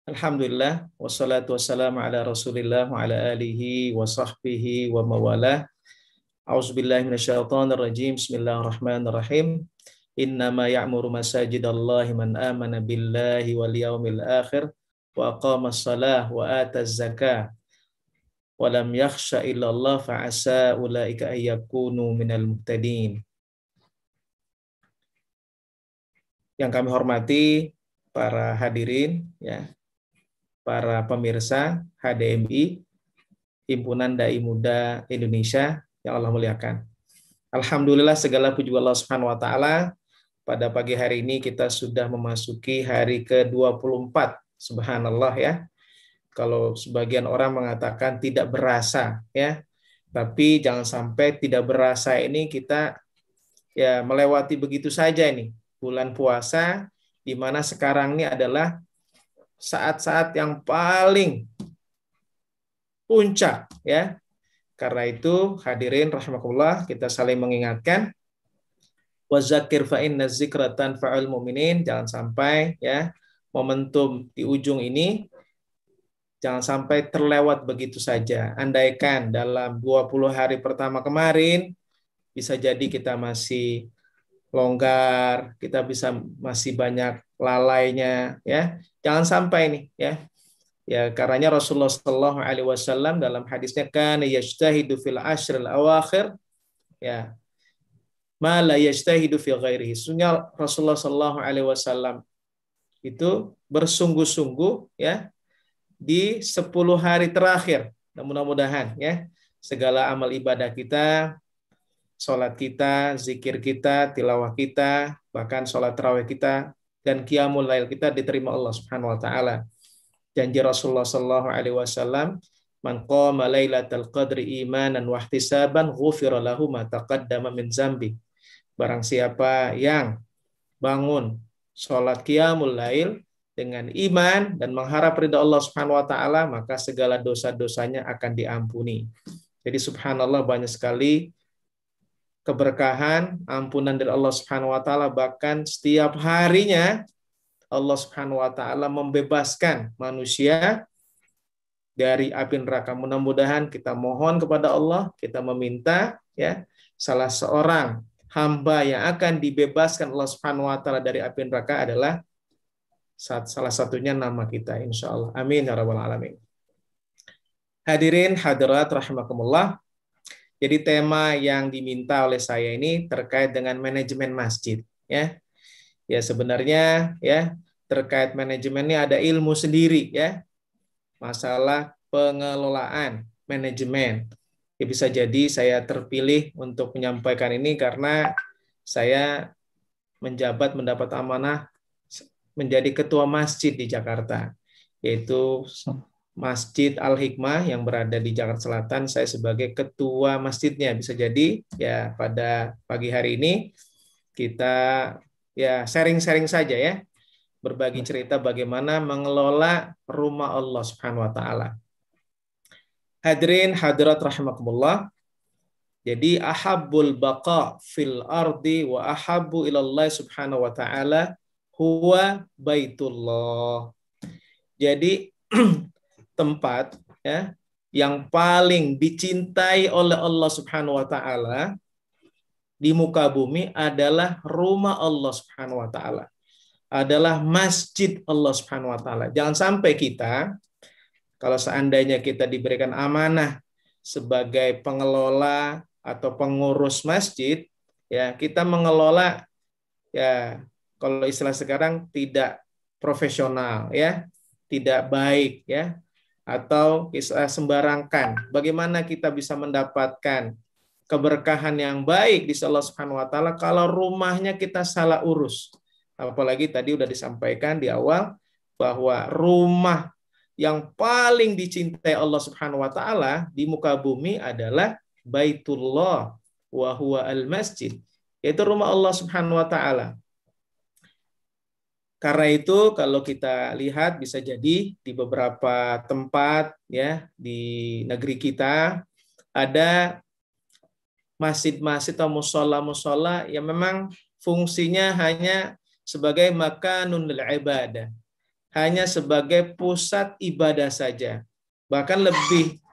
Alhamdulillah, wassalatu wassalamu ala Rasulillah wa ala alihi wa sahbihi wa mawalah. A'udzubillahi minasyaitonir rajim. Bismillahirrahmanirrahim. Innama ya'muru masajidallahi man amana billahi wal yaumil akhir wa aqamas shalah wa ataz zakah wa lam yakhsha illallah fa asa ulaika ayyakunu minal muhtadin. Yang kami hormati para hadirin, ya, para pemirsa HDMI, Himpunan Dai Muda Indonesia yang Allah muliakan. Alhamdulillah, segala puji Allah Subhanahu wa taala. Pada pagi hari ini kita sudah memasuki hari ke-24. Subhanallah, ya. Kalau sebagian orang mengatakan tidak berasa, ya. Tapi jangan sampai tidak berasa ini kita ya melewati begitu saja ini bulan puasa, di mana sekarang ini adalah saat-saat yang paling puncak, ya. Karena itu hadirin rahimakumullah, kita saling mengingatkan, wazakir fa inna dzikra tanfa'ul mu'minin. Jangan sampai ya momentum di ujung ini jangan sampai terlewat begitu saja. Andaikan dalam 20 hari pertama kemarin bisa jadi kita masih longgar, kita bisa masih banyak lalainya, ya. Jangan sampai nih, ya. Ya, karenanya Rasulullah Shallallahu Alaihi Wasallam dalam hadisnya kan yajtahidu fil ashril awakhir, ya, ma la yajtahidu fi ghairihi. Sesungguhnya Rasulullah Shallallahu Alaihi Wasallam itu bersungguh-sungguh, ya, di 10 hari terakhir. Dan mudah-mudahan, ya, segala amal ibadah kita, sholat kita, zikir kita, tilawah kita, bahkan sholat tarawih kita, dan qiyamul lail kita diterima Allah Subhanahu wa taala. Janji Rasulullah sallallahu alaihi wasallam, man qama lailatal qadri imanan wa ihtisaban ghufira lahu ma taqaddama min zambi. Barang siapa yang bangun sholat qiyamul lail dengan iman dan mengharap ridha Allah Subhanahu wa taala, maka segala dosa-dosanya akan diampuni. Jadi subhanallah, banyak sekali keberkahan, ampunan dari Allah Subhanahu wa taala, bahkan setiap harinya Allah Subhanahu wa taala membebaskan manusia dari api neraka. Mudah-mudahan kita mohon kepada Allah, kita meminta, ya, salah seorang hamba yang akan dibebaskan Allah Subhanahu wa taala dari api neraka adalah salah satunya nama kita, insyaallah. Amin ya rabbal alamin. Hadirin hadirat rahimakumullah. Jadi tema yang diminta oleh saya ini terkait dengan manajemen masjid, ya. Ya sebenarnya, ya, terkait manajemen ini ada ilmu sendiri, ya. Masalah pengelolaan manajemen. Ya, bisa jadi saya terpilih untuk menyampaikan ini karena saya mendapat amanah menjadi ketua masjid di Jakarta, yaitu Masjid Al-Hikmah yang berada di Jakarta Selatan. Saya sebagai ketua masjidnya. Bisa jadi ya pada pagi hari ini kita ya sharing-sharing saja, ya, berbagi cerita bagaimana mengelola rumah Allah Subhanahu wa taala. Hadirin hadirat rahimakumullah. Jadi ahabbul baqa fil ardi wa ahabbu ilallah Subhanahu wa taala huwa baitullah. Jadi tempat, ya, yang paling dicintai oleh Allah Subhanahu wa taala di muka bumi adalah rumah Allah Subhanahu wa taala. Adalah masjid Allah Subhanahu wa taala. Jangan sampai kita, kalau seandainya kita diberikan amanah sebagai pengelola atau pengurus masjid, ya, kita mengelola, ya, kalau istilah sekarang tidak profesional, ya, tidak baik, ya, atau bisa sembarangkan. Bagaimana kita bisa mendapatkan keberkahan yang baik di Allah Subhanahu wa taala kalau rumahnya kita salah urus? Apalagi tadi sudah disampaikan di awal bahwa rumah yang paling dicintai Allah Subhanahu wa taala di muka bumi adalah Baitullah wa huwa al-masjid, yaitu rumah Allah Subhanahu wa taala. Karena itu kalau kita lihat bisa jadi di beberapa tempat, ya, di negeri kita ada masjid-masjid atau musola-musola yang memang fungsinya hanya sebagai makanun lil ibadah, hanya sebagai pusat ibadah saja. Bahkan lebih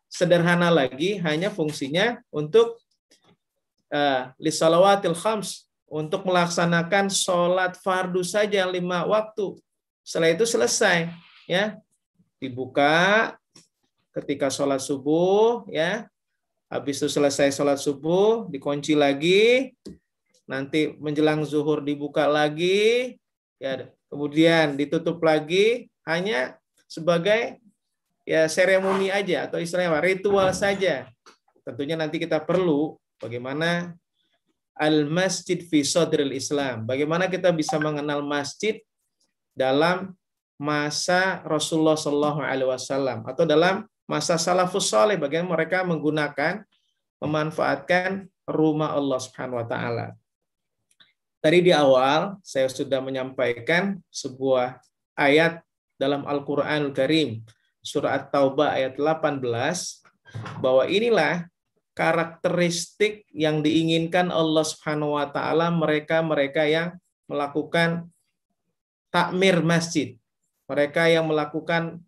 sederhana lagi, hanya fungsinya untuk lisalawatil khams, untuk melaksanakan sholat fardu saja 5 waktu. Setelah itu selesai, ya, dibuka ketika sholat subuh, ya, habis itu selesai sholat subuh, dikunci lagi, nanti menjelang zuhur dibuka lagi, ya, kemudian ditutup lagi, hanya sebagai ya seremoni aja atau istilahnya ritual saja. Tentunya nanti kita perlu bagaimana al-masjid fi sadril Islam. Bagaimana kita bisa mengenal masjid dalam masa Rasulullah Shallallahu Alaihi Wasallam atau dalam masa salafus saleh, bagaimana mereka menggunakan, memanfaatkan rumah Allah Subhanahu Wa Taala. Tadi di awal saya sudah menyampaikan sebuah ayat dalam Al-Qur'anul Karim, surah At-Taubah ayat 18, bahwa inilah karakteristik yang diinginkan Allah Subhanahu wa taala mereka-mereka yang melakukan takmir masjid. Mereka yang melakukan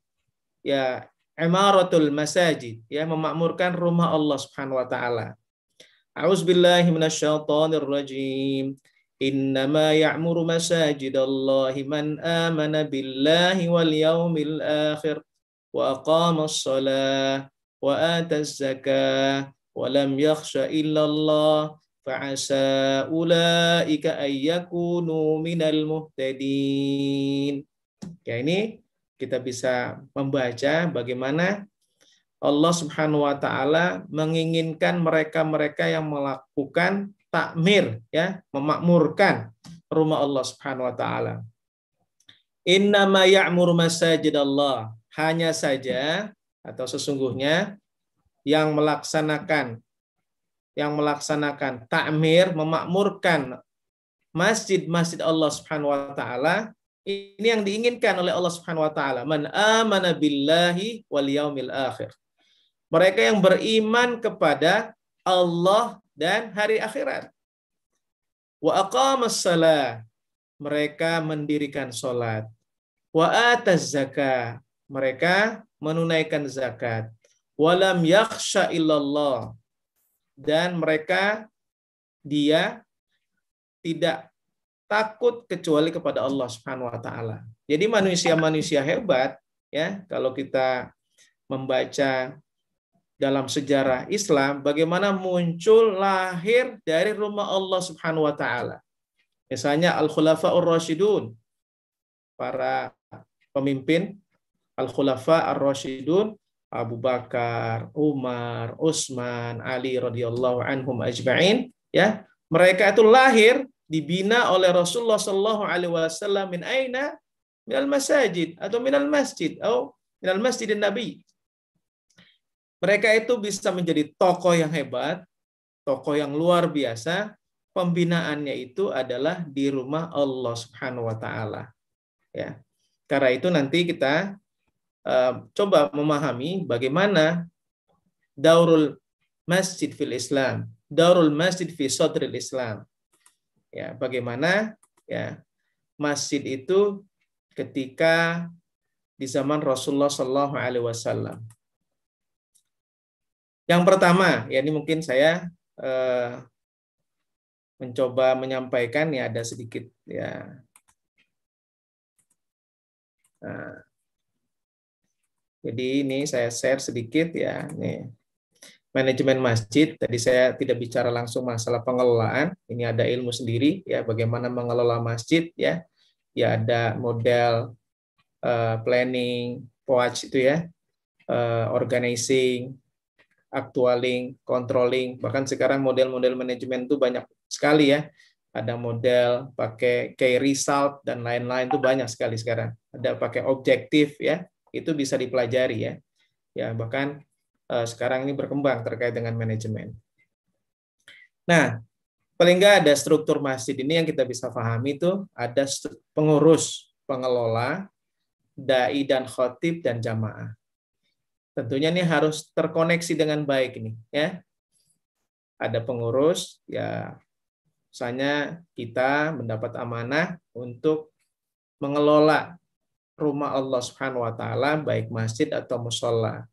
ya imaratul masajid, ya memakmurkan rumah Allah Subhanahu wa taala. A'udzubillahi minasyaitonir rajim. Innama ya'muru masajidallahi man amana billahi wal yaumil akhir wa aqamas shalah wa ataz zakah wa lam yakhsha illallah fa'asa ulaika ayyakunu minal muhtadin. Ya, ini kita bisa membaca bagaimana Allah Subhanahu wa taala menginginkan mereka-mereka yang melakukan takmir, ya, memakmurkan rumah Allah Subhanahu wa taala. Innama ya'muru masajidallah, hanya saja atau sesungguhnya yang melaksanakan takmir, memakmurkan masjid-masjid Allah Subhanahu wa taala, ini yang diinginkan oleh Allah Subhanahu wa taala. Man amana billahi wal yaumil akhir. Mereka yang beriman kepada Allah dan hari akhirat. Wa aqamas shalah, mereka mendirikan salat. Wa ataz zakah, mereka menunaikan zakat. Wa lam yakhsha illallah, dan mereka tidak takut kecuali kepada Allah Subhanahu wa taala. Jadi manusia-manusia hebat, ya, kalau kita membaca dalam sejarah Islam bagaimana muncul lahir dari rumah Allah Subhanahu wa taala. Misalnya Al-Khulafaur Rasyidun, para pemimpin Al-Khulafa Ar-Rasyidun, Abu Bakar, Umar, Utsman, Ali radhiyallahu anhum ajma'in, ya. Mereka itu lahir dibina oleh Rasulullah sallallahu alaihi wasallam min aina? Minal masajid atau minal masjid atau minal masjidin Nabi. Mereka itu bisa menjadi tokoh yang hebat, tokoh yang luar biasa. Pembinaannya itu adalah di rumah Allah Subhanahu wa taala. Ya. Karena itu nanti kita coba memahami bagaimana daurul masjid fil Islam, daurul masjid fi sadril Islam. Ya, bagaimana ya masjid itu ketika di zaman Rasulullah Shallallahu Alaihi Wasallam. Yang pertama, ya ini mungkin saya mencoba menyampaikan, ya ada sedikit ya. Nah, jadi ini saya share sedikit ya. Nih, manajemen masjid. Tadi saya tidak bicara langsung masalah pengelolaan. Ini ada ilmu sendiri ya bagaimana mengelola masjid ya. Ya ada model planning, POAC itu ya, organizing, actualing, controlling, bahkan sekarang model-model manajemen itu banyak sekali ya. Ada model pakai key result dan lain-lain itu banyak sekali sekarang. Ada pakai objektif ya, itu bisa dipelajari ya. Ya bahkan sekarang ini berkembang terkait dengan manajemen. Nah, paling nggak ada struktur masjid ini yang kita bisa pahami itu ada pengurus, pengelola, dai dan khotib dan jamaah. Tentunya ini harus terkoneksi dengan baik ini ya. Ada pengurus ya, misalnya kita mendapat amanah untuk mengelola rumah Allah Subhanahu wa taala, baik masjid atau musola.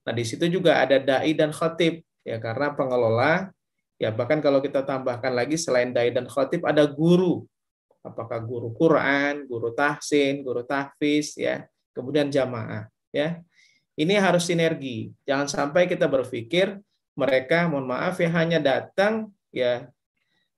Nah, di situ juga ada dai dan khatib, ya, karena pengelola, ya, bahkan kalau kita tambahkan lagi selain dai dan khatib ada guru, apakah guru Quran, guru tahsin, guru tahfiz, ya, kemudian jamaah, ya. Ini harus sinergi. Jangan sampai kita berpikir mereka, mohon maaf ya, hanya datang, ya,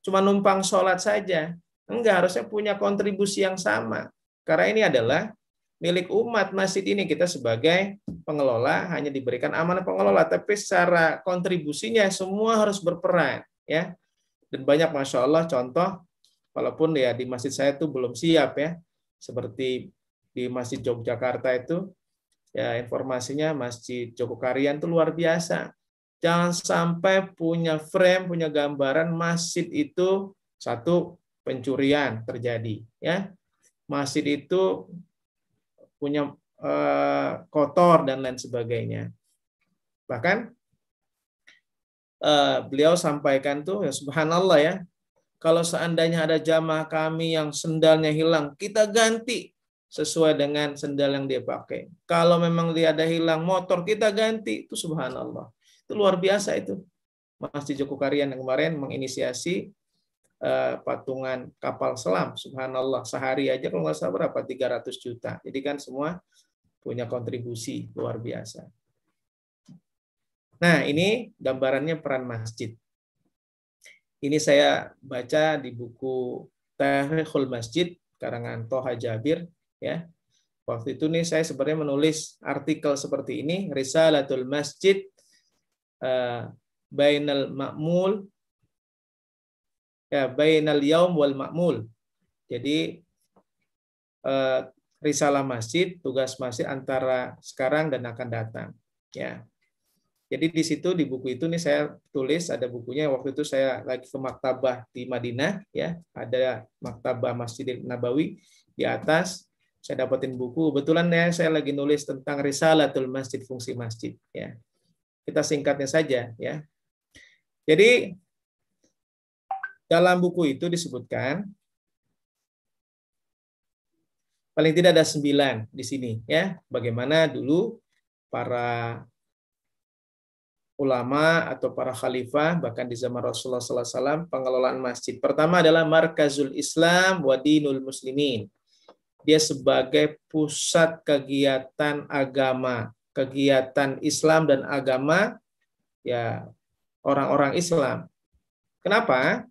cuma numpang sholat saja. Enggak, harusnya punya kontribusi yang sama. Karena ini adalah milik umat masjid ini. Kita sebagai pengelola hanya diberikan amanah pengelola, tapi secara kontribusinya semua harus berperan, ya. Dan banyak, masya Allah, contoh, walaupun ya di masjid saya itu belum siap, ya, seperti di Masjid Yogyakarta itu, ya, informasinya Masjid Jogokarian itu luar biasa. Jangan sampai punya frame, punya gambaran masjid itu satu pencurian terjadi, ya. Masjid itu punya kotor dan lain sebagainya. Bahkan beliau sampaikan tuh, ya, subhanallah, ya, kalau seandainya ada jamaah kami yang sendalnya hilang, kita ganti sesuai dengan sendal yang dia pakai. Kalau memang dia ada hilang motor, kita ganti. Itu subhanallah. Itu luar biasa itu. Masjid Jogokarian yang kemarin menginisiasi patungan kapal selam. Subhanallah. Sehari aja kalau nggak salah berapa? 300 juta. Jadi kan semua punya kontribusi luar biasa. Nah, ini gambarannya peran masjid. Ini saya baca di buku Tarikhul Masjid karangan Toha Jabir, ya. Waktu itu nih saya sebenarnya menulis artikel seperti ini, Risalatul Masjid Bainal Ma'mul, ya, Bainal Yaum wal Ma'mul. Jadi risalah masjid, tugas masjid antara sekarang dan akan datang, ya. Jadi di situ di buku itu nih saya tulis, ada bukunya, waktu itu saya lagi ke maktabah di Madinah, ya, ada maktabah Masjidil Nabawi, di atas saya dapetin buku, kebetulan ya saya lagi nulis tentang Risalatul Masjid, fungsi masjid, ya. Kita singkatnya saja, ya. Jadi dalam buku itu disebutkan paling tidak ada 9 di sini, ya, bagaimana dulu para ulama atau para khalifah, bahkan di zaman Rasulullah SAW, pengelolaan masjid. Pertama adalah Markazul Islam wa Dinul Muslimin. Dia sebagai pusat kegiatan agama, kegiatan Islam dan agama, ya, orang-orang Islam. Kenapa?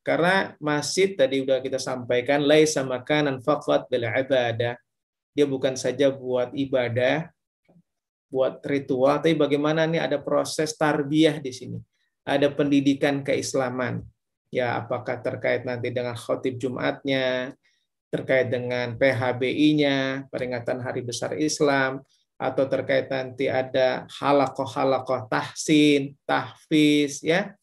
Karena masjid tadi udah kita sampaikan, laisa makanan faqat bil ibadah. Dia bukan saja buat ibadah, buat ritual, tapi bagaimana nih ada proses tarbiyah di sini. Ada pendidikan keislaman. Ya, apakah terkait nanti dengan khotib Jumatnya, terkait dengan PHBI-nya, peringatan Hari Besar Islam, atau terkait nanti ada halakoh-halakoh tahsin, tahfiz, ya.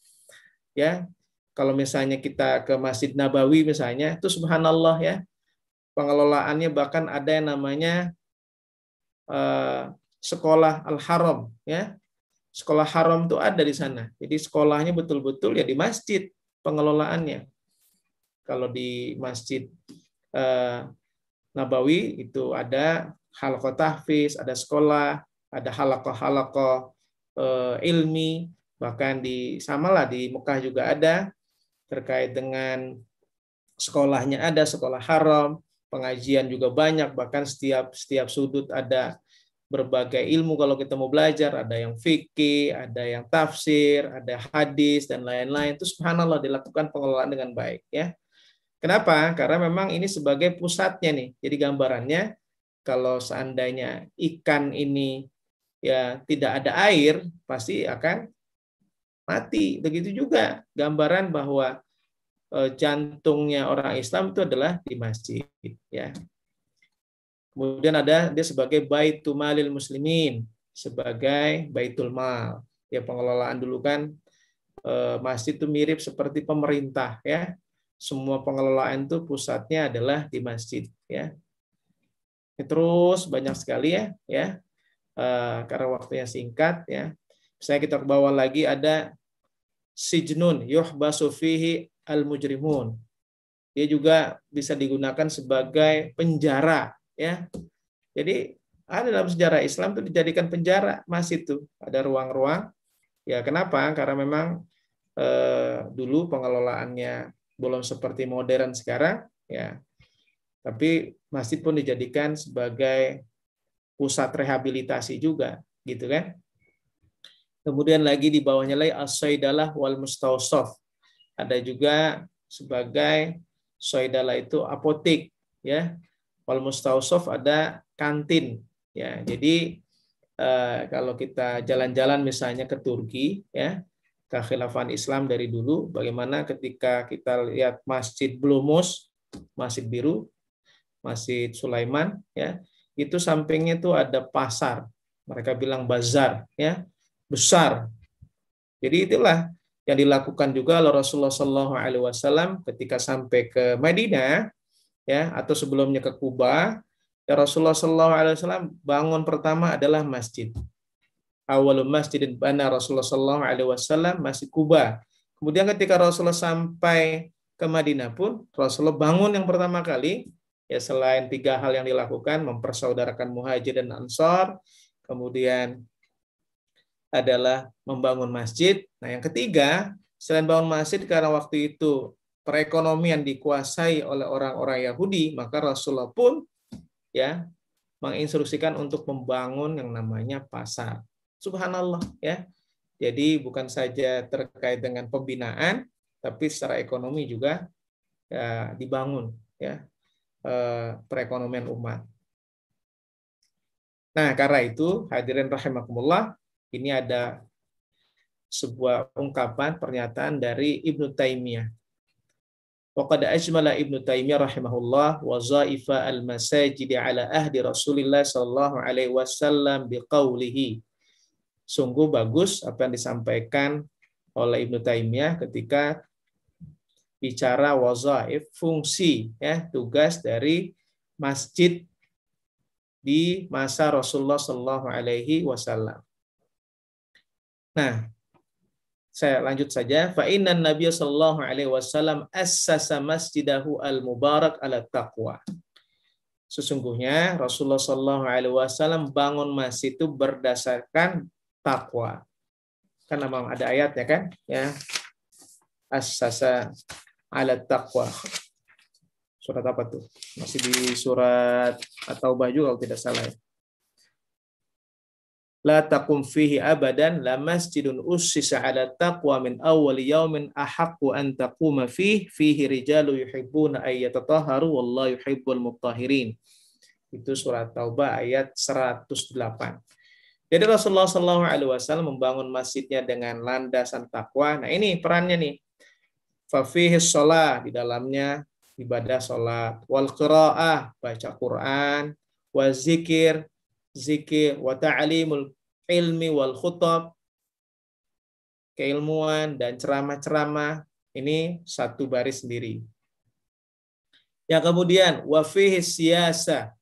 Ya. Kalau misalnya kita ke Masjid Nabawi misalnya, itu subhanallah, ya. Pengelolaannya bahkan ada yang namanya sekolah Al-Haram, ya. Sekolah Haram itu ada di sana. Jadi sekolahnya betul-betul ya di masjid pengelolaannya. Kalau di Masjid Nabawi itu ada halaqah tahfiz, ada sekolah, ada halaqah-halaqah ilmi, bahkan di samalah di Mekah juga ada terkait dengan sekolahnya, ada sekolah haram, pengajian juga banyak, bahkan setiap sudut ada berbagai ilmu kalau kita mau belajar, ada yang fikih, ada yang tafsir, ada hadis dan lain-lain. Itu subhanallah dilakukan pengelolaan dengan baik, ya. Kenapa? Karena memang ini sebagai pusatnya nih. Jadi gambarannya kalau seandainya ikan ini ya tidak ada air, pasti akan mati. Begitu juga gambaran bahwa jantungnya orang Islam itu adalah di masjid, ya. Kemudian ada dia sebagai Baitul Malil Muslimin, sebagai Baitul Mal. Ya, pengelolaan dulu kan masjid itu mirip seperti pemerintah, ya. Semua pengelolaan itu pusatnya adalah di masjid, ya. Terus banyak sekali, ya. Karena waktunya singkat, ya. Misalnya kita ke bawah lagi ada sijnun yuhbasu fihi al-mujrimun. Dia juga bisa digunakan sebagai penjara, ya. Jadi ada dalam sejarah Islam itu dijadikan penjara masjid itu, ada ruang-ruang. Ya kenapa? Karena memang dulu pengelolaannya belum seperti modern sekarang, ya. Tapi masjid pun dijadikan sebagai pusat rehabilitasi juga, gitu kan? Kemudian lagi di bawahnya lagi as-saidalah wal mustausof. Ada juga sebagai saidalah itu apotek, ya. Wal mustausof ada kantin, ya. Jadi kalau kita jalan-jalan misalnya ke Turki, ya, kekhilafan Islam dari dulu, bagaimana ketika kita lihat Masjid Blumus, Masjid Biru, Masjid Sulaiman, ya, itu sampingnya itu ada pasar, mereka bilang bazar, ya, besar. Jadi itulah yang dilakukan juga oleh Rasulullah SAW ketika sampai ke Madinah, ya, atau sebelumnya ke Kuba. Ya, Rasulullah SAW bangun pertama adalah masjid. Awalul masjidin bana Rasulullah SAW Masjid Kuba. Kemudian ketika Rasulullah sampai ke Madinah pun Rasulullah bangun yang pertama kali, ya, selain 3 hal yang dilakukan, mempersaudarakan muhajir dan ansor, kemudian adalah membangun masjid. Nah, yang ketiga, selain bangun masjid, karena waktu itu perekonomian dikuasai oleh orang-orang Yahudi, maka Rasulullah pun, ya, menginstruksikan untuk membangun yang namanya pasar. Subhanallah, ya. Jadi bukan saja terkait dengan pembinaan, tapi secara ekonomi juga, ya, dibangun, ya, perekonomian umat. Nah, karena itu hadirin rahimakumullah, ini ada sebuah ungkapan pernyataan dari Ibnu Taimiyah. Waqad ajmala Ibnu Taimiyah rahimahullah wazaifa al-masajid ala ahdi Rasulillah sallallahu alaihi wasallam biqaulihi. Sungguh bagus apa yang disampaikan oleh Ibnu Taimiyah ketika bicara wazaif, fungsi, ya, tugas dari masjid di masa Rasulullah sallallahu alaihi wasallam. Nah, saya lanjut saja. Fa innan Nabiy sallallahu alaihi wasallam assasa masjidahu al-mubarak ala taqwa. Sesungguhnya Rasulullah sallallahu alaihi wasallam bangun masjid itu berdasarkan takwa. Kan memang ada ayatnya kan, ya. Assasa ala taqwa. Surat apa tuh? Masih di surat At-Taubah juga kalau tidak salah, ya. La taqum fihi abadan la masjidun ussisa ala taqwa min awwali yaumin ahaqqu an taquma fihi rijalu yuhibbuna ay yatatahharu wallahu yuhibbul mutahhirin. Itu surat Taubah ayat 108. Jadi Rasulullah SAW membangun masjidnya dengan landasan takwa. Nah, ini perannya nih. Fa fihi shalah, di dalamnya ibadah salat, wal qiraah, baca Quran, wa zikir, wa ta'limul ilmi wal khutab, keilmuan dan ceramah-ceramah. Ini satu baris sendiri. Yang kemudian wa fihi siyasah,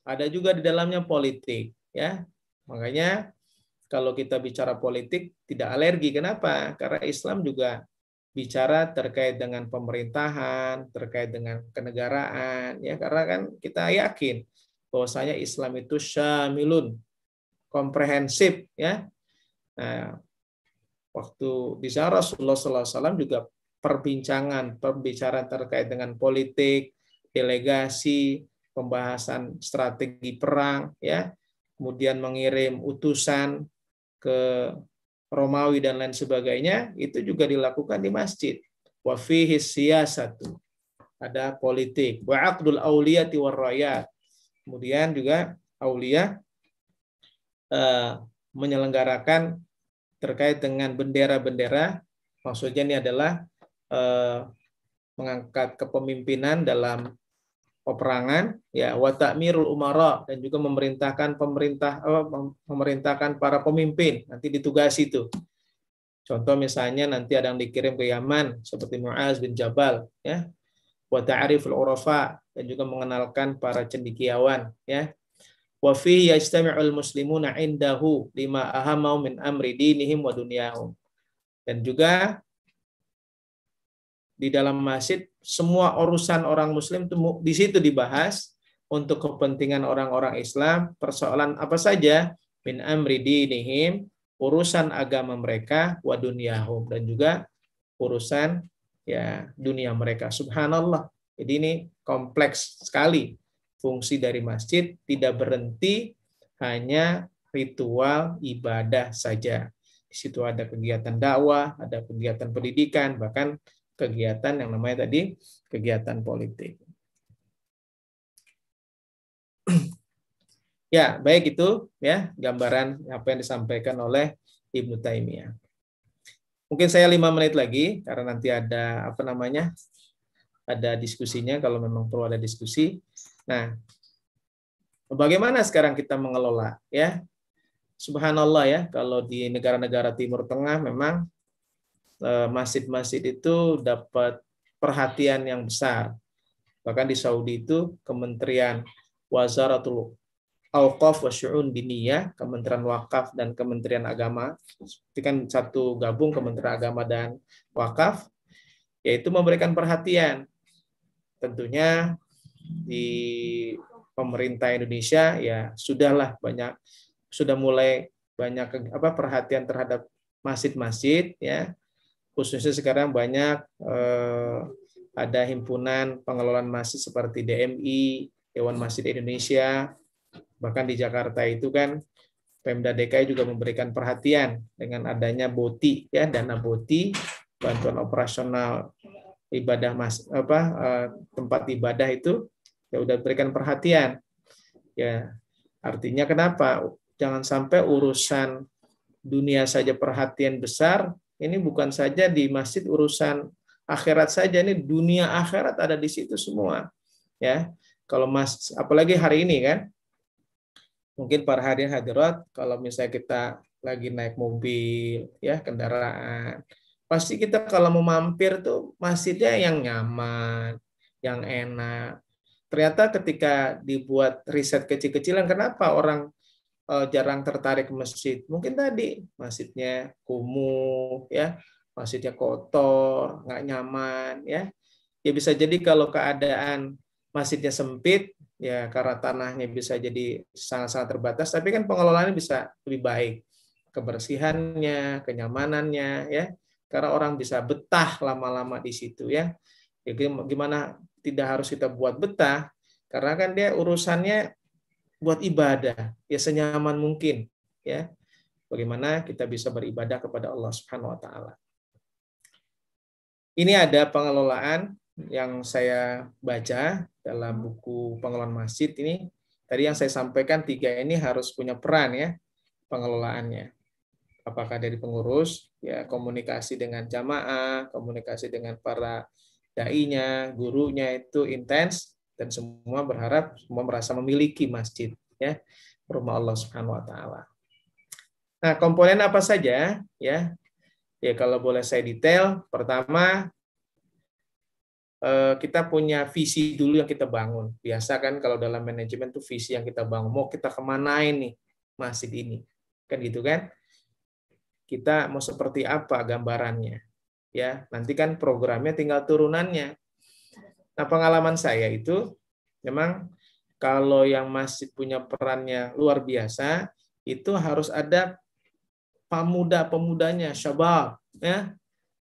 ada juga di dalamnya politik, ya. Makanya kalau kita bicara politik tidak alergi. Kenapa? Karena Islam juga bicara terkait dengan pemerintahan, terkait dengan kenegaraan, ya, karena kan kita yakin bahwasanya Islam itu syamilun, komprehensif, ya. Nah, waktu di zaman Rasulullah SAW juga pembicaraan terkait dengan politik, delegasi, pembahasan strategi perang, ya, kemudian mengirim utusan ke Romawi dan lain sebagainya, itu juga dilakukan di masjid. Wa fihi siyasatu, ada politik. Wa aqdul auliyati war rakyat. Kemudian juga aulia menyelenggarakan terkait dengan bendera-bendera. Maksudnya ini adalah mengangkat kepemimpinan dalam peperangan, ya, wa ta'mirul umara, dan juga memerintahkan para pemimpin, nanti ditugasi itu. Contoh misalnya nanti ada yang dikirim ke Yaman seperti Mu'az bin Jabal, ya. Wa ta'riful urafa, dan juga mengenalkan para cendekiawan, ya. Wa fi yajtami'ul muslimuna indahu lima ahamau min amri dinihim wa dunyahum. Dan juga di dalam masjid semua urusan orang muslim itu di situ dibahas, untuk kepentingan orang-orang Islam, persoalan apa saja, min amri dinihim, urusan agama mereka, wa dunyahum, dan juga urusan ya dunia mereka. Subhanallah. Jadi ini kompleks sekali. Fungsi dari masjid tidak berhenti hanya ritual ibadah saja. Di situ ada kegiatan dakwah, ada kegiatan pendidikan, bahkan kegiatan yang namanya tadi kegiatan politik. Ya, baik itu ya gambaran apa yang disampaikan oleh Ibnu Taimiyah. Mungkin saya 5 menit lagi karena nanti ada apa namanya? Ada diskusinya kalau memang perlu ada diskusi. Nah, bagaimana sekarang kita mengelola ya? Subhanallah ya, kalau di negara-negara Timur Tengah memang masjid-masjid itu dapat perhatian yang besar. Bahkan di Saudi itu Kementerian Wazaratul Auqaf wa Syu'un Diniyah, Kementerian Wakaf dan Kementerian Agama, itu kan satu gabung Kementerian Agama dan Wakaf, yaitu memberikan perhatian. Tentunya di pemerintah Indonesia ya sudah mulai banyak perhatian terhadap masjid-masjid ya. Khususnya sekarang banyak ada himpunan pengelolaan masjid seperti DMI, Dewan Masjid Indonesia, bahkan di Jakarta itu kan Pemda DKI juga memberikan perhatian dengan adanya BOTI ya, dana BOTI, bantuan operasional ibadah tempat ibadah itu ya udah berikan perhatian. Ya, artinya kenapa? Jangan sampai urusan dunia saja perhatian besar, ini bukan saja di masjid, urusan akhirat saja, ini dunia akhirat ada di situ semua. Ya. Kalau apalagi hari ini kan, mungkin para hadirin hadirat, kalau misalnya kita lagi naik mobil, ya kendaraan, pasti kita kalau mau mampir tuh masjidnya yang nyaman, yang enak. Ternyata ketika dibuat riset kecil-kecilan, kenapa orang jarang tertarik ke masjid? Mungkin tadi masjidnya kumuh, ya, masjidnya kotor, nggak nyaman, ya. Ya bisa jadi kalau keadaan masjidnya sempit, ya karena tanahnya bisa jadi sangat-sangat terbatas, tapi kan pengelolaannya bisa lebih baik, kebersihannya, kenyamanannya, ya, karena orang bisa betah lama-lama di situ, ya. Jadi gimana tidak harus kita buat betah, karena kan dia urusannya buat ibadah, ya senyaman mungkin, ya. Bagaimana kita bisa beribadah kepada Allah Subhanahu wa taala. Ini ada pengelolaan yang saya baca dalam buku pengelolaan masjid ini. Tadi yang saya sampaikan 3 ini harus punya peran ya pengelolaannya. Apakah dari pengurus, ya komunikasi dengan jamaah, komunikasi dengan para dai-nya, gurunya itu intens, dan semua berharap semua merasa memiliki masjid ya, rumah Allah Subhanahu wa taala. Nah, komponen apa saja ya? Ya kalau boleh saya detail, pertama kita punya visi dulu yang kita bangun. Biasa kan kalau dalam manajemen tuh visi yang kita bangun, mau kita kemanain nih masjid ini, kan gitu kan? Kita mau seperti apa gambarannya? Ya, nanti kan programnya tinggal turunannya. Nah, pengalaman saya itu memang kalau yang masjid punya perannya luar biasa, itu harus ada pemuda-pemudanya, syabab, ya.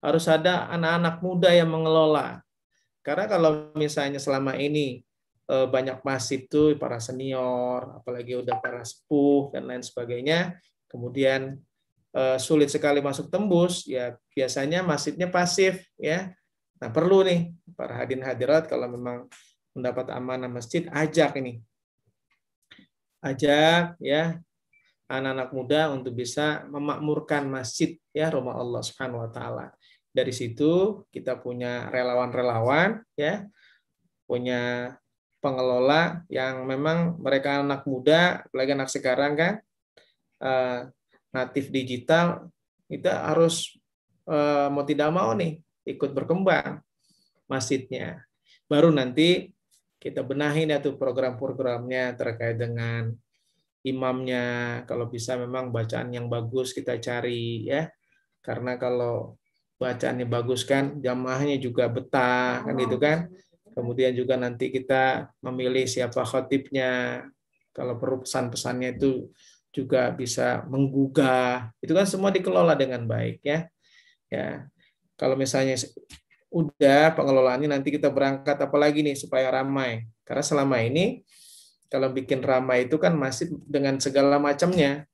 Harus ada anak-anak muda yang mengelola. Karena kalau misalnya selama ini banyak masjid itu para senior, apalagi udah para sepuh dan lain sebagainya, kemudian sulit sekali masuk tembus, ya biasanya masjidnya pasif, ya. Nah perlu nih para hadirin hadirat kalau memang mendapat amanah masjid, ajak ya anak-anak muda untuk bisa memakmurkan masjid ya rumah Allah Subhanahu wa taala. Dari situ kita punya relawan-relawan ya, punya pengelola yang memang mereka anak muda, apalagi anak sekarang kan natif digital, kita harus mau tidak mau nih ikut berkembang masjidnya. Baru nanti kita benahin ya tuh program-programnya terkait dengan imamnya, kalau bisa memang bacaan yang bagus kita cari ya, karena kalau bacaannya bagus kan jamaahnya juga betah kan gitu kan, Kemudian juga nanti kita memilih siapa khatibnya. Kalau perlu pesan-pesannya itu juga bisa menggugah. Itu kan semua dikelola dengan baik ya. Ya. Kalau misalnya udah pengelolaannya nanti kita berangkat apalagi nih supaya ramai. Karena selama ini kalau bikin ramai itu kan masjid dengan segala macamnya.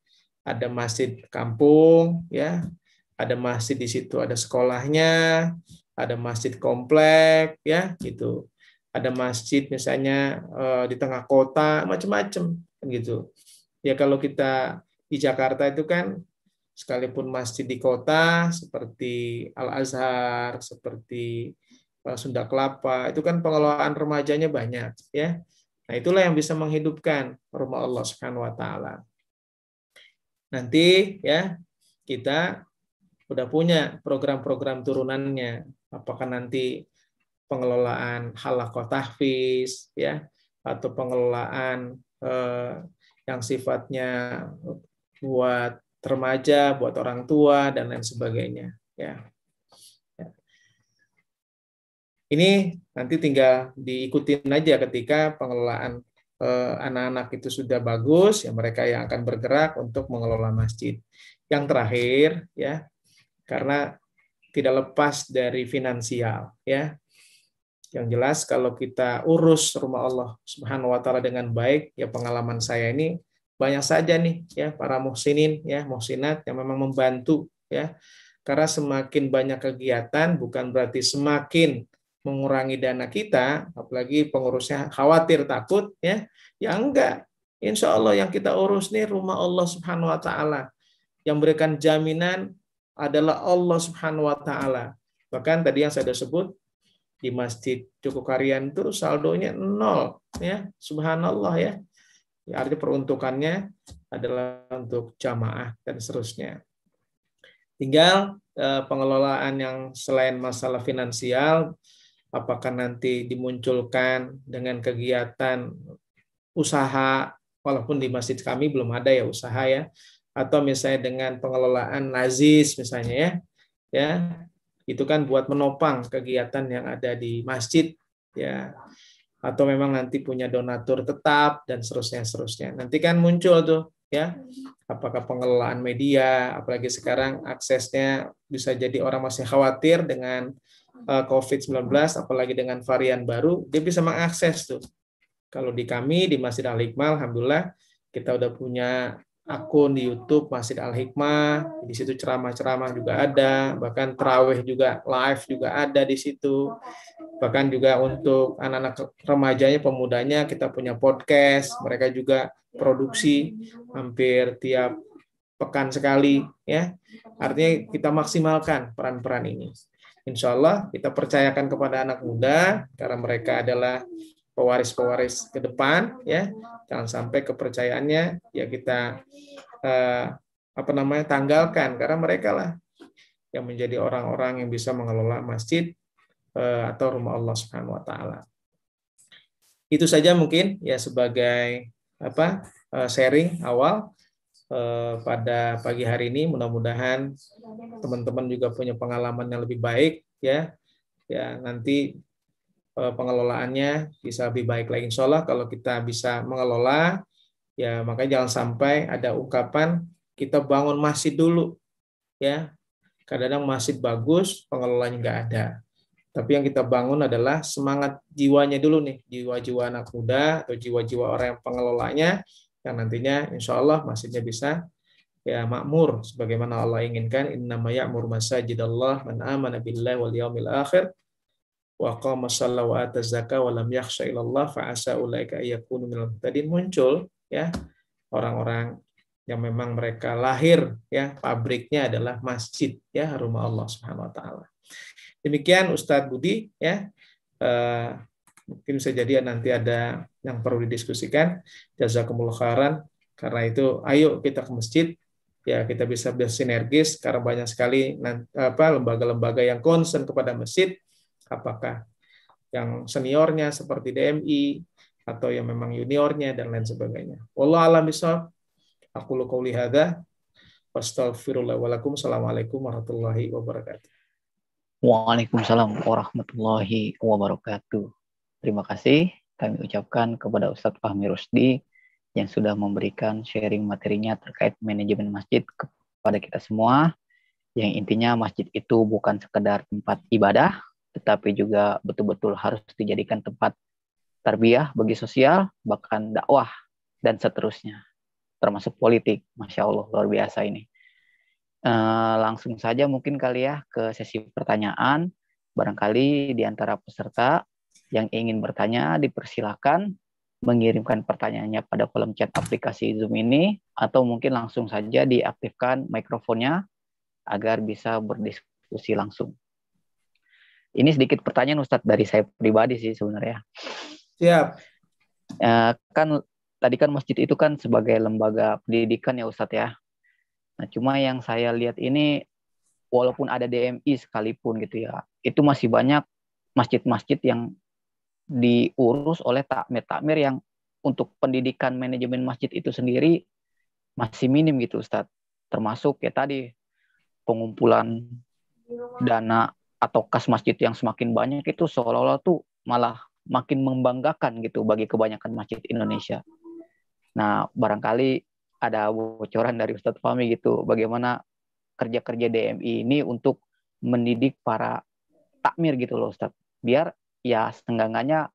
Ada masjid kampung ya, ada masjid di situ ada sekolahnya, ada masjid komplek ya gitu. Ada masjid misalnya di tengah kota, macam-macam gitu. Ya kalau kita di Jakarta itu kan sekalipun masjid di kota seperti Al-Azhar, seperti Sunda Kelapa, itu kan pengelolaan remajanya banyak ya. Nah, itulah yang bisa menghidupkan rumah Allah Subhanahu wa taala. Nanti ya kita udah punya program-program turunannya. Apakah nanti pengelolaan halaqah tahfiz ya atau pengelolaan yang sifatnya buat remaja, buat orang tua dan lain sebagainya ya. Ini nanti tinggal diikutin aja ketika pengelolaan anak-anak itu sudah bagus, ya mereka yang akan bergerak untuk mengelola masjid. Yang terakhir ya, karena tidak lepas dari finansial ya. Yang jelas kalau kita urus rumah Allah Subhanahu wa taala dengan baik, ya pengalaman saya ini banyak saja nih ya para muhsinin ya, muhsinat yang memang membantu ya. Karena semakin banyak kegiatan bukan berarti semakin mengurangi dana kita, apalagi pengurusnya khawatir takut ya. Ya enggak. Insya Allah yang kita urus nih rumah Allah Subhanahu wa taala. Yang berikan jaminan adalah Allah Subhanahu wa taala. Bahkan tadi yang saya sudah sebut di Masjid Jogokarian itu saldonya 0 ya. Subhanallah ya. Ya, artinya peruntukannya adalah untuk jamaah dan seterusnya. Tinggal pengelolaan yang selain masalah finansial, apakah nanti dimunculkan dengan kegiatan usaha, walaupun di masjid kami belum ada ya usaha ya, atau misalnya dengan pengelolaan nazis misalnya ya, itu kan buat menopang kegiatan yang ada di masjid ya, atau memang nanti punya donatur tetap dan seterusnya. Nanti kan muncul tuh ya, apakah pengelolaan media, apalagi sekarang aksesnya bisa jadi orang masih khawatir dengan COVID-19, apalagi dengan varian baru, dia bisa mengakses tuh. Kalau di kami, di Masjid Al-Hikmah, alhamdulillah, kita udah punya akun di YouTube Masjid Al-Hikmah, di situ ceramah-ceramah juga ada, bahkan tarawih juga live juga ada di situ. Bahkan juga untuk anak-anak remajanya, pemudanya, kita punya podcast, mereka juga produksi hampir tiap pekan sekali ya. Artinya kita maksimalkan peran-peran ini. Insya Allah kita percayakan kepada anak muda karena mereka adalah pewaris-pewaris ke depan ya. Jangan sampai kepercayaannya ya kita tanggalkan karena mereka lah yang menjadi orang-orang yang bisa mengelola masjid atau rumah Allah Subhanahu wa taala. Itu saja mungkin ya sebagai sharing awal pada pagi hari ini. Mudah-mudahan teman-teman juga punya pengalaman yang lebih baik ya. Ya, nanti pengelolaannya bisa lebih baik lagi insya Allah kalau kita bisa mengelola ya. Makanya jangan sampai ada ungkapan kita bangun masjid dulu ya. Kadang-kadang masjid bagus, pengelolanya nggak ada. Tapi yang kita bangun adalah semangat jiwanya dulu nih, jiwa-jiwa anak muda atau jiwa-jiwa orang yang pengelolanya, yang nantinya insya Allah masjidnya bisa ya makmur sebagaimana Allah inginkan. Innama ya'mur masajidallah man amana billahi wal yaumil akhir wa qama shalla wa ata zakah wa lam yakhsha illallah fa asa ulaika ayakunu minal muhtadin. Muncul ya orang-orang yang memang mereka lahir ya pabriknya adalah masjid ya, rumah Allah Subhanahu wa taala. Demikian Ustadz Budi ya. Mungkin bisa jadi nanti ada yang perlu didiskusikan. Jazakumullah khairan. Karena itu ayo kita ke masjid ya, kita bisa bersinergis karena banyak sekali lembaga-lembaga yang concern kepada masjid, apakah yang seniornya seperti DMI atau yang memang juniornya dan lain sebagainya. Wallahu a'lam bishawab. Aku qouli hadza wastaghfirullah wa lakum. Assalamualaikum warahmatullahi wabarakatuh. Waalaikumsalam warahmatullahi wabarakatuh. terima kasih kami ucapkan kepada Ustadz Fahmi Rusdi yang sudah memberikan sharing materinya terkait manajemen masjid kepada kita semua. Yang intinya masjid itu bukan sekedar tempat ibadah, tetapi juga betul-betul harus dijadikan tempat tarbiyah bagi sosial, bahkan dakwah, dan seterusnya. Termasuk politik. Masya Allah, luar biasa ini. Langsung saja mungkin kali ya ke sesi pertanyaan. Barangkali di antara peserta yang ingin bertanya dipersilakan mengirimkan pertanyaannya pada kolom chat aplikasi Zoom ini, atau mungkin langsung saja diaktifkan mikrofonnya agar bisa berdiskusi langsung. Ini sedikit pertanyaan Ustadz dari saya pribadi sih sebenarnya. Siap. Kan tadi kan masjid itu kan sebagai lembaga pendidikan ya Ustadz ya. Nah, cuma yang saya lihat ini walaupun ada DMI sekalipun gitu ya, itu masih banyak masjid-masjid yang diurus oleh takmir-takmir yang untuk pendidikan manajemen masjid itu sendiri masih minim gitu Ustadz. Termasuk ya tadi pengumpulan dana atau kas masjid yang semakin banyak itu seolah-olah tuh malah makin membanggakan gitu bagi kebanyakan masjid Indonesia. Nah, barangkali ada bocoran dari Ustadz Fahmi gitu, bagaimana kerja-kerja DMI ini untuk mendidik para takmir gitu loh Ustadz. Biar ya setengah-enggaknya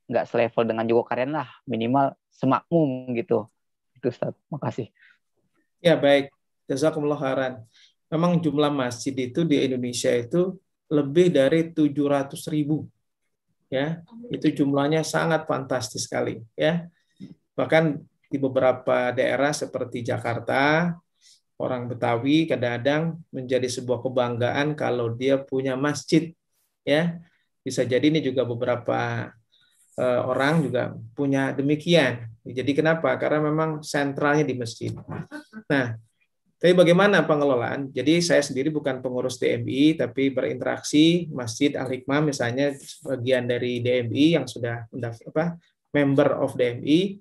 nggak selevel dengan Joko Karyan lah, minimal semakmum gitu. Itu Ustadz, makasih. Ya, baik. Jazakumullah khairan. Memang jumlah masjid itu di Indonesia itu lebih dari 700.000. Ya, itu jumlahnya sangat fantastis sekali. Ya, bahkan di beberapa daerah seperti Jakarta, orang Betawi kadang-kadang menjadi sebuah kebanggaan kalau dia punya masjid. Ya, bisa jadi ini juga beberapa orang juga punya demikian. Jadi kenapa? Karena memang sentralnya di masjid. Nah, tapi bagaimana pengelolaan? Jadi saya sendiri bukan pengurus DMI, tapi berinteraksi Masjid Al-Hikmah misalnya bagian dari DMI yang sudah member of DMI.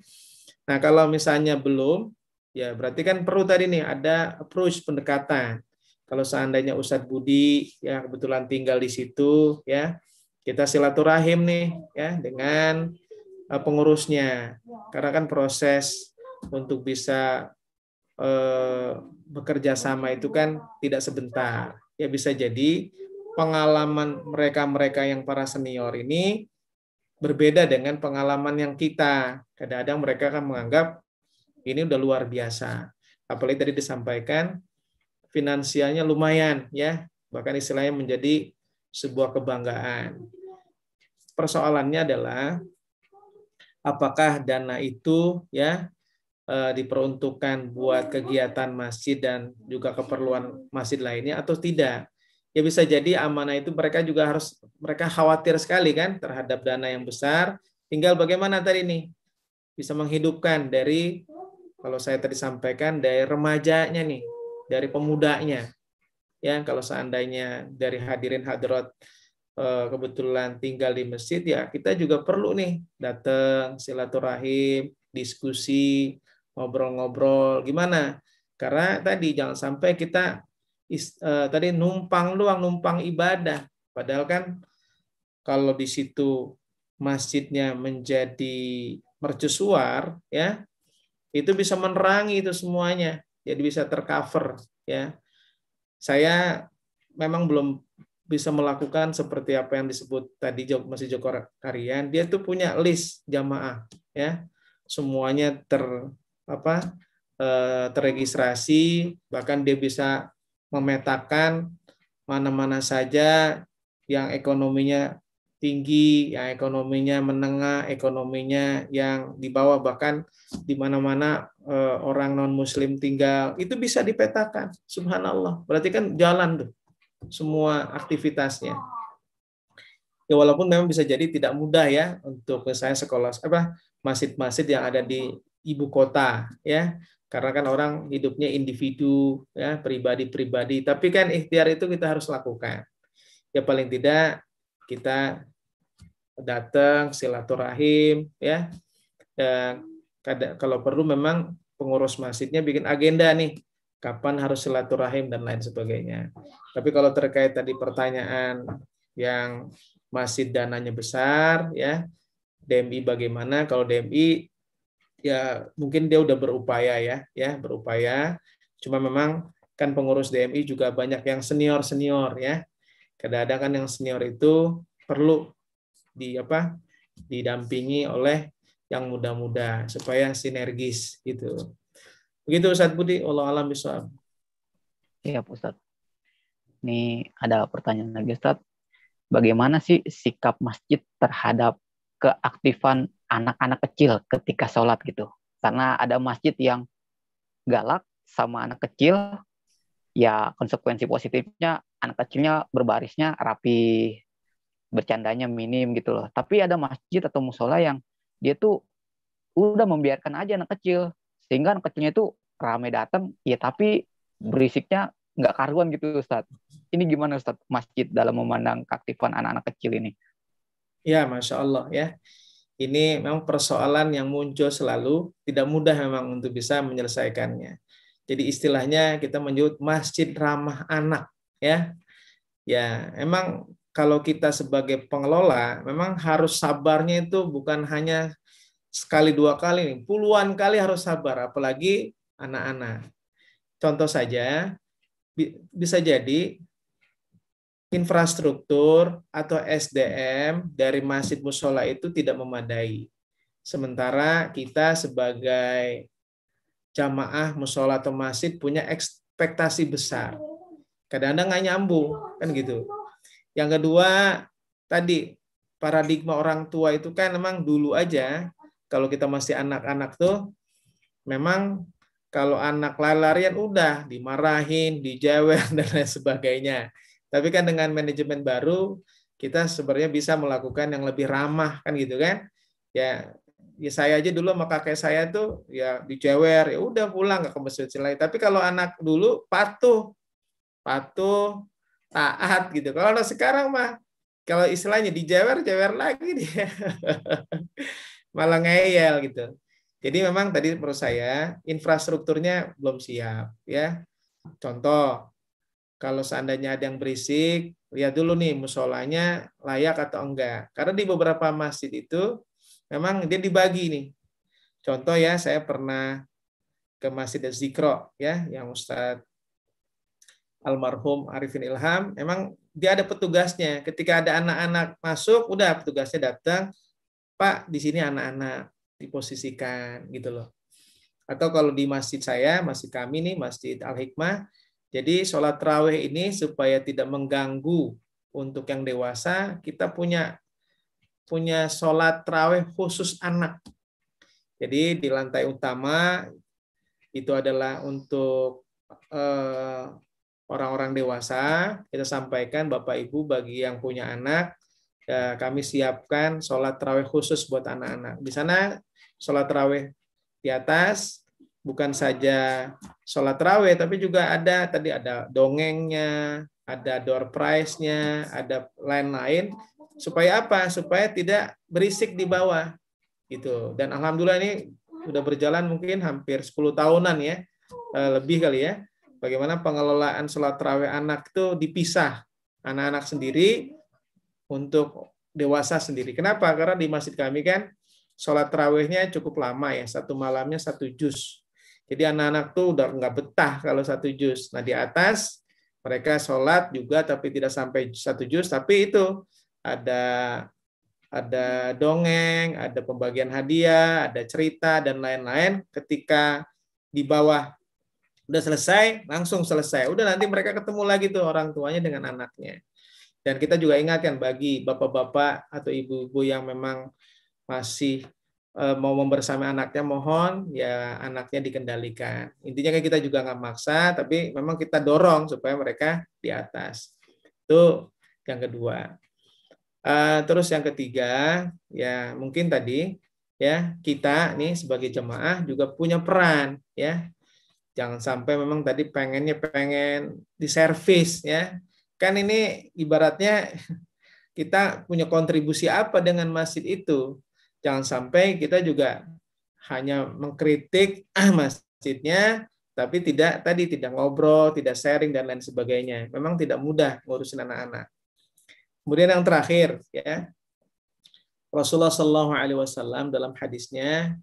Nah, kalau misalnya belum, ya berarti kan perlu tadi nih ada approach pendekatan. Kalau seandainya Ustadz Budi ya kebetulan tinggal di situ, ya kita silaturahim nih ya dengan pengurusnya. Karena kan proses untuk bisa bekerja sama itu kan tidak sebentar. Ya bisa jadi pengalaman mereka-mereka yang para senior ini berbeda dengan pengalaman yang kita. Kadang-kadang mereka kan menganggap ini udah luar biasa. Apalagi tadi disampaikan finansialnya lumayan ya, bahkan istilahnya menjadi sebuah kebanggaan. Persoalannya adalah apakah dana itu ya diperuntukkan buat kegiatan masjid dan juga keperluan masjid lainnya atau tidak. Ya bisa jadi amanah itu mereka khawatir sekali kan terhadap dana yang besar. Tinggal bagaimana tadi nih bisa menghidupkan dari kalau saya tadi sampaikan dari remajanya nih, dari pemudanya. Ya kalau seandainya dari hadirin hadirat kebetulan tinggal di masjid ya kita juga perlu nih datang silaturahim, diskusi, ngobrol-ngobrol gimana? Karena tadi jangan sampai kita tadi numpang doang, numpang ibadah. Padahal kan kalau di situ masjidnya menjadi mercusuar, ya itu bisa menerangi itu semuanya, jadi bisa tercover. Ya, saya memang belum bisa melakukan seperti apa yang disebut tadi Masjid Joko Karyan. Dia tuh punya list jamaah, ya semuanya terregistrasi, bahkan dia bisa memetakan mana-mana saja yang ekonominya tinggi, yang ekonominya menengah, ekonominya yang di bawah, bahkan di mana-mana orang non-muslim tinggal, itu bisa dipetakan. Subhanallah. Berarti kan jalan tuh semua aktivitasnya. Ya walaupun memang bisa jadi tidak mudah ya untuk misalnya sekolah masjid-masjid yang ada di ibu kota ya. Karena kan orang hidupnya individu ya, pribadi-pribadi, tapi kan ikhtiar itu kita harus lakukan. Ya paling tidak kita datang silaturahim ya. Dan kalau perlu memang pengurus masjidnya bikin agenda nih kapan harus silaturahim dan lain sebagainya. Tapi kalau terkait tadi pertanyaan yang masjid dananya besar ya, DMI bagaimana? Kalau DMI ya mungkin dia udah berupaya ya berupaya. Cuma memang kan pengurus DMI juga banyak yang senior ya. Kadang-kadang kan yang senior itu perlu didampingi oleh yang muda-muda supaya sinergis gitu. Begitu Ustadz Budi, Allah alam bisawab. Iya, Ustadz. Ini ada pertanyaan lagi, Ustadz. Bagaimana sih sikap masjid terhadap keaktifan anak-anak kecil ketika sholat gitu? Karena ada masjid yang galak sama anak kecil, ya konsekuensi positifnya anak kecilnya berbarisnya rapi, bercandanya minim gitu loh. Tapi ada masjid atau musola yang dia tuh udah membiarkan aja anak kecil, sehingga anak kecilnya itu rame datang, ya tapi berisiknya nggak karuan gitu Ustadz. Ini gimana Ustadz masjid dalam memandang keaktifan anak-anak kecil ini? Ya, Masya Allah ya. Ini memang persoalan yang muncul selalu, tidak mudah memang untuk bisa menyelesaikannya. Jadi istilahnya kita menyebut masjid ramah anak ya. Ya, emang kalau kita sebagai pengelola memang harus sabarnya itu bukan hanya sekali dua kali nih, puluhan kali harus sabar apalagi anak-anak. Contoh saja bisa jadi infrastruktur atau SDM dari masjid musola itu tidak memadai. Sementara kita sebagai jamaah musola atau masjid punya ekspektasi besar. Kadang-kadang nggak nyambung, kan gitu. Yang kedua, tadi paradigma orang tua itu kan memang dulu aja, kalau kita masih anak-anak tuh, memang kalau anak lari-larian udah dimarahin, dijewer, dan lain sebagainya. Tapi kan dengan manajemen baru, kita sebenarnya bisa melakukan yang lebih ramah, kan gitu kan. Ya, saya aja dulu sama kakek saya tuh ya dijewer, ya udah pulang nggak ke masjid lagi. Tapi kalau anak dulu patuh, taat gitu. Kalau anak sekarang mah, kalau istilahnya dijewer, jewer lagi dia. Malah ngeyel gitu. Jadi memang tadi menurut saya infrastrukturnya belum siap ya. Contoh, kalau seandainya ada yang berisik, lihat dulu nih musolanya layak atau enggak. Karena di beberapa masjid itu memang dia dibagi nih. Contoh ya, saya pernah ke Masjid Az-Zikro ya, yang Ustadz almarhum Arifin Ilham, memang dia ada petugasnya. Ketika ada anak-anak masuk, udah petugasnya datang, Pak, di sini anak-anak diposisikan gitu loh. Atau kalau di masjid saya, masjid kami nih, Masjid Al-Hikmah, jadi sholat tarawih ini supaya tidak mengganggu untuk yang dewasa, kita punya sholat tarawih khusus anak. Jadi di lantai utama itu adalah untuk orang-orang dewasa. Kita sampaikan Bapak Ibu bagi yang punya anak, ya, kami siapkan sholat tarawih khusus buat anak-anak. Di sana sholat tarawih di atas bukan saja sholat tarawih, tapi juga ada dongengnya, ada door prize-nya, ada lain-lain. Supaya apa? Supaya tidak berisik di bawah. Gitu. Dan alhamdulillah ini sudah berjalan mungkin hampir 10 tahunan ya, lebih kali ya. Bagaimana pengelolaan sholat tarawih anak itu dipisah, anak-anak sendiri untuk dewasa sendiri. Kenapa? Karena di masjid kami kan sholat tarawihnya cukup lama ya, satu malamnya 1 juz. Jadi anak-anak tuh udah nggak betah kalau 1 juz. Nah di atas mereka sholat juga tapi tidak sampai 1 juz, tapi itu ada dongeng, ada pembagian hadiah, ada cerita dan lain-lain. Ketika di bawah udah selesai, langsung selesai. Udah nanti mereka ketemu lagi tuh orang tuanya dengan anaknya. Dan kita juga ingatkan bagi bapak-bapak atau ibu-ibu yang memang masih mau membersama anaknya, mohon ya anaknya dikendalikan. Intinya kan kita juga nggak maksa, tapi memang kita dorong supaya mereka di atas. Itu yang kedua. Terus yang ketiga, ya mungkin tadi ya kita nih sebagai jemaah juga punya peran ya. Jangan sampai memang tadi pengen diservis ya. Kan ini ibaratnya kita punya kontribusi apa dengan masjid itu. Jangan sampai kita juga hanya mengkritik masjidnya, tapi tidak ngobrol, tidak sharing dan lain sebagainya. Memang tidak mudah ngurusin anak-anak. Kemudian yang terakhir ya, Rasulullah Shallallahu Alaihi Wasallam dalam hadisnya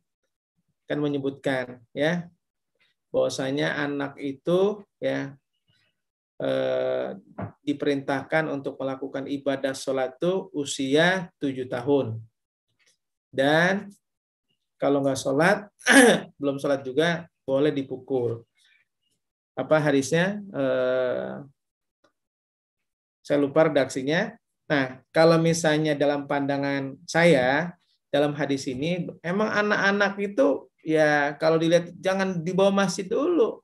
kan menyebutkan ya bahwasanya anak itu ya diperintahkan untuk melakukan ibadah sholat itu usia 7 tahun. Dan kalau nggak sholat, belum sholat juga, boleh dipukul. Apa hadisnya? Saya lupa redaksinya. Nah, kalau misalnya dalam pandangan saya, dalam hadis ini, emang anak-anak itu, ya kalau dilihat, jangan dibawa masjid dulu.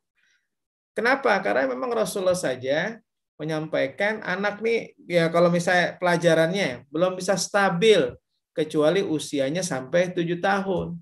Kenapa? Karena memang Rasulullah saja menyampaikan anak nih, ya kalau misalnya pelajarannya belum bisa stabil, kecuali usianya sampai 7 tahun.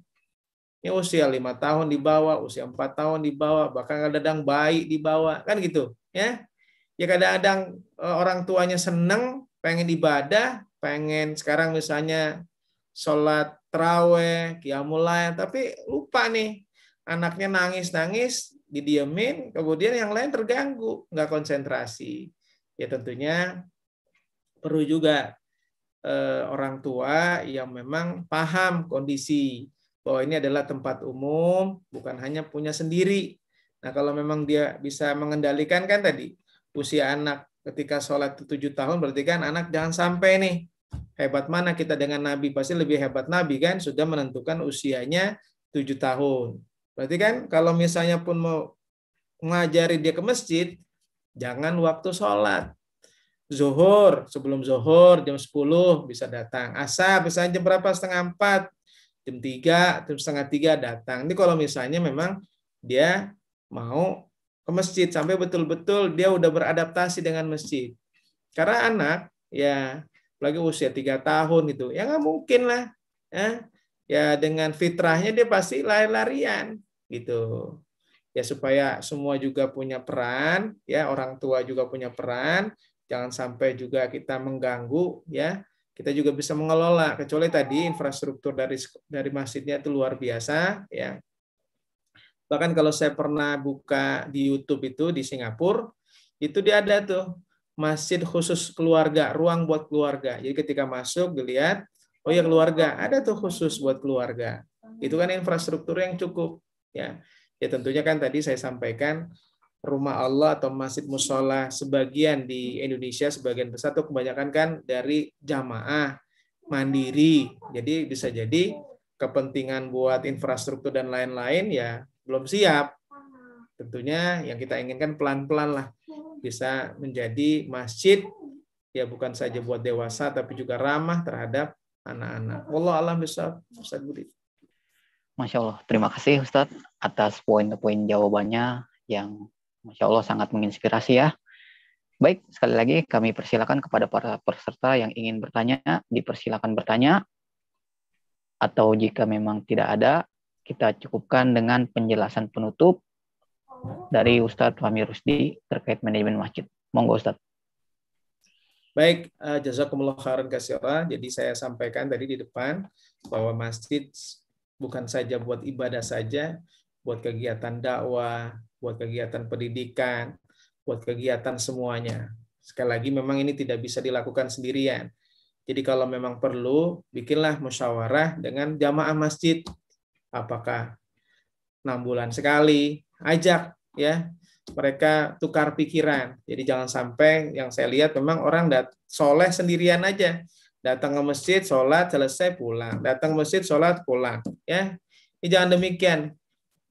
Ini usia 5 tahun di bawah, usia 4 tahun di bawah, bahkan kadang-kadang bayi di bawah, kan gitu. Ya, ya kadang-kadang orang tuanya seneng, pengen ibadah, pengen sekarang misalnya sholat taraweh, qiyamul lail, tapi lupa nih, anaknya nangis-nangis, didiemin, kemudian yang lain terganggu, nggak konsentrasi. Ya tentunya perlu juga orang tua yang memang paham kondisi bahwa ini adalah tempat umum, bukan hanya punya sendiri. Nah, kalau memang dia bisa mengendalikan kan tadi, usia anak ketika sholat 7 tahun, berarti kan anak jangan sampai nih, hebat mana kita dengan Nabi, pasti lebih hebat Nabi kan, sudah menentukan usianya 7 tahun. Berarti kan kalau misalnya pun mau ngajari dia ke masjid, jangan waktu sholat. Zuhur, sebelum zuhur jam 10 bisa datang. Asar misalnya jam berapa, setengah 4, jam 3, jam setengah 3 datang. Ini kalau misalnya memang dia mau ke masjid sampai betul-betul dia udah beradaptasi dengan masjid. Karena anak ya lagi usia 3 tahun itu ya nggak mungkin lah ya dengan fitrahnya dia pasti lari-larian gitu ya, supaya semua juga punya peran ya, orang tua juga punya peran, jangan sampai juga kita mengganggu ya, kita juga bisa mengelola, kecuali tadi infrastruktur dari masjidnya itu luar biasa ya. Bahkan kalau saya pernah buka di YouTube itu di Singapura, itu dia ada tuh masjid khusus keluarga, ruang buat keluarga. Jadi ketika masuk dilihat, oh ya keluarga, ada tuh khusus buat keluarga. Itu kan infrastruktur yang cukup ya. Ya tentunya kan tadi saya sampaikan rumah Allah atau masjid musola sebagian di Indonesia, sebagian besar tuh kebanyakan kan dari jamaah mandiri. Jadi bisa jadi kepentingan buat infrastruktur dan lain-lain ya belum siap. Tentunya yang kita inginkan pelan-pelan lah bisa menjadi masjid ya, bukan saja buat dewasa tapi juga ramah terhadap anak-anak. Wallahu a'lam bishawab. Ustaz Budi. Masya Allah, terima kasih Ustadz atas poin-poin jawabannya yang Masya Allah sangat menginspirasi ya. Baik, sekali lagi kami persilakan kepada para peserta yang ingin bertanya, dipersilakan bertanya. Atau jika memang tidak ada, kita cukupkan dengan penjelasan penutup dari Ustadz Fahmi Rusdi terkait manajemen masjid. Monggo Ustadz. Baik, jazakumullah khairan katsira. Jadi saya sampaikan tadi di depan bahwa masjid bukan saja buat ibadah saja, buat kegiatan dakwah, buat kegiatan pendidikan, buat kegiatan semuanya. Sekali lagi memang ini tidak bisa dilakukan sendirian. Jadi kalau memang perlu, bikinlah musyawarah dengan jamaah masjid. Apakah 6 bulan sekali, ajak ya mereka tukar pikiran. Jadi jangan sampai yang saya lihat memang orang soleh sendirian aja. Datang ke masjid, sholat, selesai, pulang. Datang ke masjid, sholat, pulang. Ya, ini jangan demikian.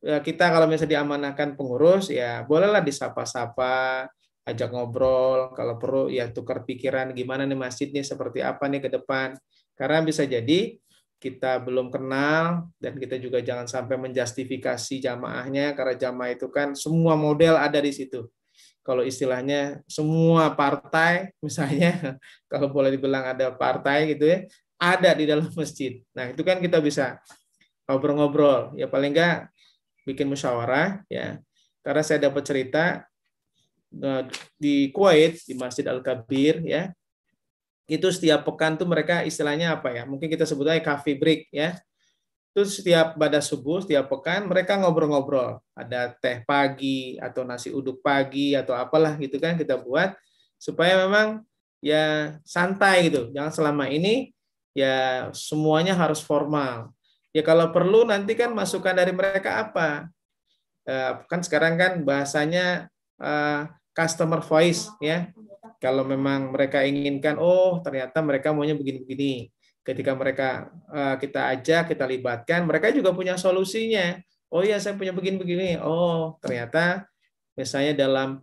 Kita kalau misalnya diamanahkan pengurus, ya bolehlah disapa-sapa, ajak ngobrol. Kalau perlu, ya tukar pikiran gimana nih masjid nih, seperti apa nih ke depan. Karena bisa jadi kita belum kenal, dan kita juga jangan sampai menjustifikasi jamaahnya, karena jamaah itu kan semua model ada di situ. Kalau istilahnya semua partai, misalnya kalau boleh dibilang ada partai gitu ya, ada di dalam masjid. Nah itu kan kita bisa ngobrol-ngobrol, ya paling enggak bikin musyawarah ya. Karena saya dapat cerita di Kuwait di Masjid Al-Kabir ya, itu setiap pekan tuh mereka istilahnya apa ya? Mungkin kita sebut aja coffee break ya. Itu setiap pada subuh, setiap pekan mereka ngobrol-ngobrol. Ada teh pagi atau nasi uduk pagi atau apalah gitu kan kita buat supaya memang ya santai gitu. Jangan selama ini ya semuanya harus formal. Ya kalau perlu nanti kan masukan dari mereka apa? Kan sekarang kan bahasanya customer voice ya. Kalau memang mereka inginkan, oh ternyata mereka maunya begini-begini. Ketika mereka kita ajak, kita libatkan, mereka juga punya solusinya. Oh iya, saya punya begini-begini. Oh ternyata misalnya dalam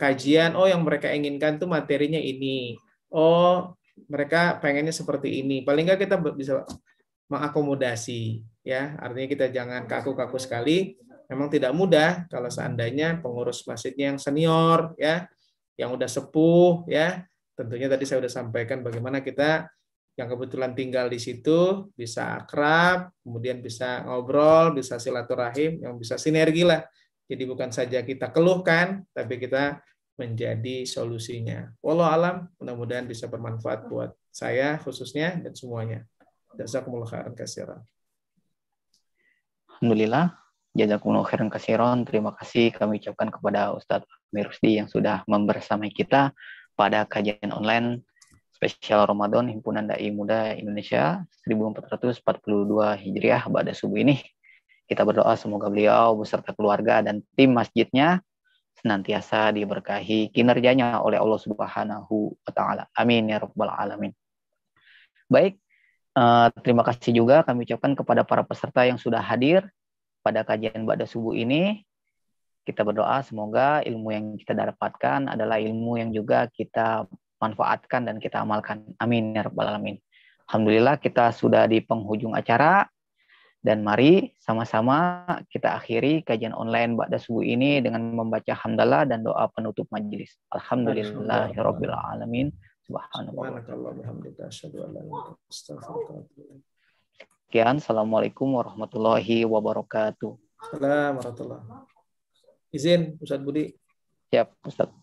kajian, oh yang mereka inginkan tuh materinya ini. Oh mereka pengennya seperti ini. Paling nggak kita bisa mengakomodasi, ya. Artinya kita jangan kaku-kaku sekali. Memang tidak mudah kalau seandainya pengurus masjidnya yang senior, ya, yang udah sepuh, ya. Tentunya tadi saya sudah sampaikan bagaimana kita yang kebetulan tinggal di situ bisa akrab, kemudian bisa ngobrol, bisa silaturahim, yang bisa sinergi lah. Jadi bukan saja kita keluhkan, tapi kita menjadi solusinya. Wallahu alam, mudah-mudahan bisa bermanfaat buat saya khususnya dan semuanya. Jazakumullah khairan katsiran. Alhamdulillah. Jazakumullah khairan katsiran. Terima kasih kami ucapkan kepada Ustadz Amir Rusdi yang sudah membersamai kita pada kajian online spesial Ramadan Himpunan Dai Muda Indonesia 1442 Hijriah pada subuh ini. Kita berdoa semoga beliau beserta keluarga dan tim masjidnya senantiasa diberkahi kinerjanya oleh Allah Subhanahu wa taala. Amin ya rabbal alamin. Baik, terima kasih juga kami ucapkan kepada para peserta yang sudah hadir pada kajian Ba'da Subuh ini. Kita berdoa semoga ilmu yang kita dapatkan adalah ilmu yang juga kita manfaatkan dan kita amalkan. Amin ya rabbal alamin. Alhamdulillah kita sudah di penghujung acara dan mari sama-sama kita akhiri kajian online Ba'da Subuh ini dengan membaca hamdalah dan doa penutup majelis. Alhamdulillahirabbil alamin. Subhanallah. Sekian, assalamualaikum warahmatullahi wabarakatuh. Assalamualaikum warahmatullahi wabarakatuh. Izin, Ustadz Budi. Siap, Ustadz.